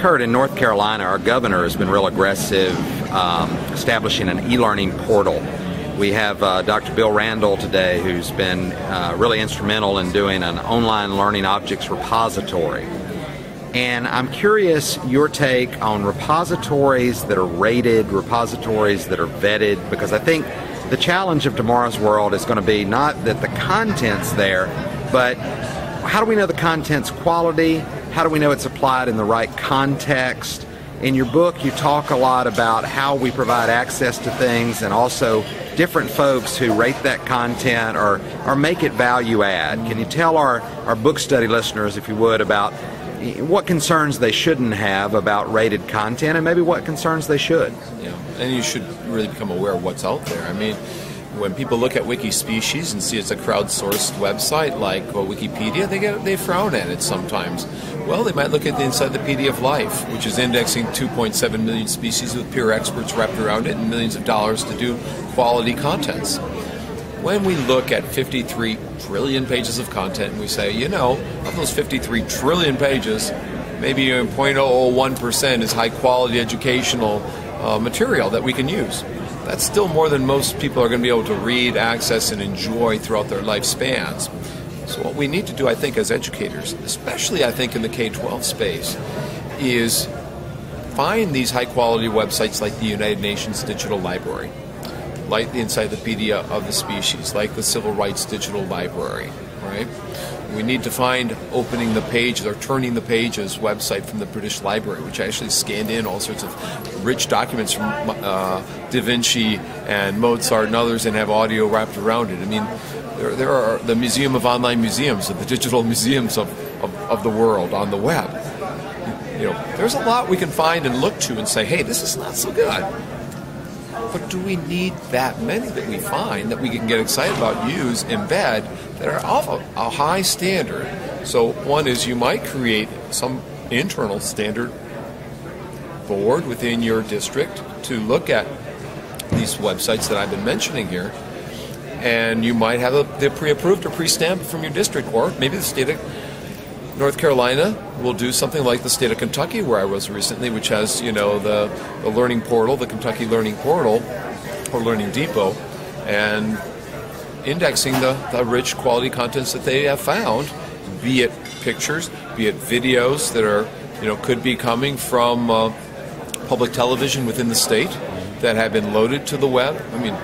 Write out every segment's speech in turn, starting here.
Kurt, in North Carolina, our governor has been real aggressive establishing an e-learning portal. We have Dr. Bill Randall today, who's been really instrumental in doing an online learning objects repository. And I'm curious your take on repositories that are rated, repositories that are vetted, because I think the challenge of tomorrow's world is going to be not that the content's there, but how do we know the content's quality? How do we know it's applied in the right context? In your book, you talk a lot about how we provide access to things and also different folks who rate that content or make it value add. Can you tell our book study listeners, if you would, about what concerns they shouldn't have about rated content and maybe what concerns they should? Yeah, and you should really become aware of what's out there. I mean, when people look at Wikispecies and see it's a crowdsourced website like Wikipedia, they frown at it sometimes. Well, they might look at the Encyclopedia of Life, which is indexing 2.7 million species with peer experts wrapped around it and millions of dollars to do quality contents. When we look at 53 trillion pages of content and we say, you know, of those 53 trillion pages, maybe 0.001% is high quality educational material that we can use. That's still more than most people are going to be able to read, access, and enjoy throughout their lifespans. So what we need to do, I think, as educators, especially I think in the K-12 space, is find these high-quality websites like the United Nations Digital Library, like the Encyclopedia of the Species, like the Civil Rights Digital Library, right? We need to find opening the page or turning the pages website from the British Library, which actually scanned in all sorts of rich documents from Da Vinci and Mozart and others and have audio wrapped around it. I mean, there are the Museum of Online Museums, of the digital museums of the world on the web. You know, there's a lot we can find and look to and say, hey, this is not so good. But do we need that many that we find that we can get excited about, use, embed, that are of a high standard? So one is you might create some internal standard board within your district to look at these websites that I've been mentioning here, and you might have the pre-approved or pre-stamped from your district, or maybe the state of North Carolina will do something like the state of Kentucky, where I was recently, which has, you know, the learning portal, the Kentucky Learning Portal, or Learning Depot, and indexing the rich quality contents that they have found, be it pictures, be it videos that are, you know, could be coming from public television within the state that have been loaded to the web. I mean,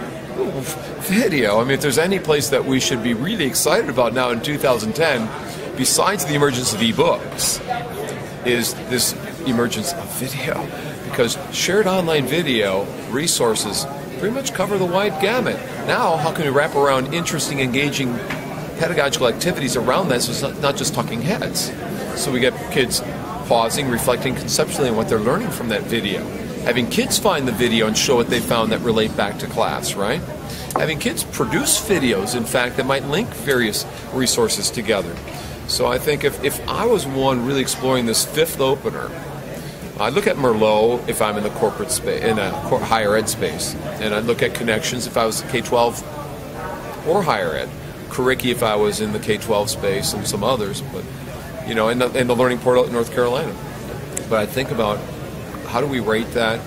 video. I mean, if there's any place that we should be really excited about now in 2010, besides the emergence of e-books, is this emergence of video. Because shared online video resources pretty much cover the wide gamut. Now, how can we wrap around interesting, engaging pedagogical activities around that so it's not just talking heads? So we get kids pausing, reflecting conceptually on what they're learning from that video. Having kids find the video and show what they found that relate back to class, right? Having kids produce videos, in fact, that might link various resources together. So I think if I was one really exploring this fifth opener, I'd look at Merlot if I'm in the corporate space, in a higher ed space, and I'd look at Connections if I was K-12 or higher ed, Curriki if I was in the K-12 space, and some others, but you know, in the Learning Portal at North Carolina. But I think about how do we rate that?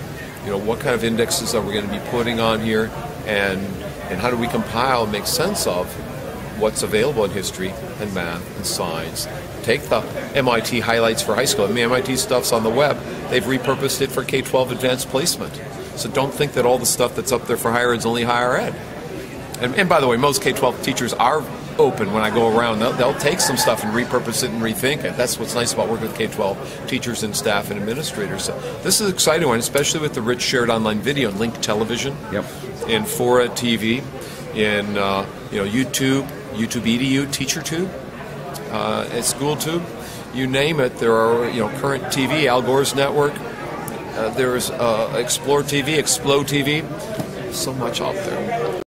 You know, what kind of indexes are we going to be putting on here, and how do we compile and make sense of what's available in history and math and science? Take the MIT highlights for high school. I mean, MIT stuff's on the web. They've repurposed it for K-12 advanced placement. So don't think that all the stuff that's up there for higher ed is only higher ed. And by the way, most K-12 teachers are open when I go around. They'll take some stuff and repurpose it and rethink it. That's what's nice about working with K-12 teachers and staff and administrators. So this is an exciting one, especially with the rich shared online video and linked television, in Fora TV, in YouTube, YouTube EDU, TeacherTube, SchoolTube, you name it. There are Current TV, Al Gore's network. There's Explore TV, Explode TV. So much out there.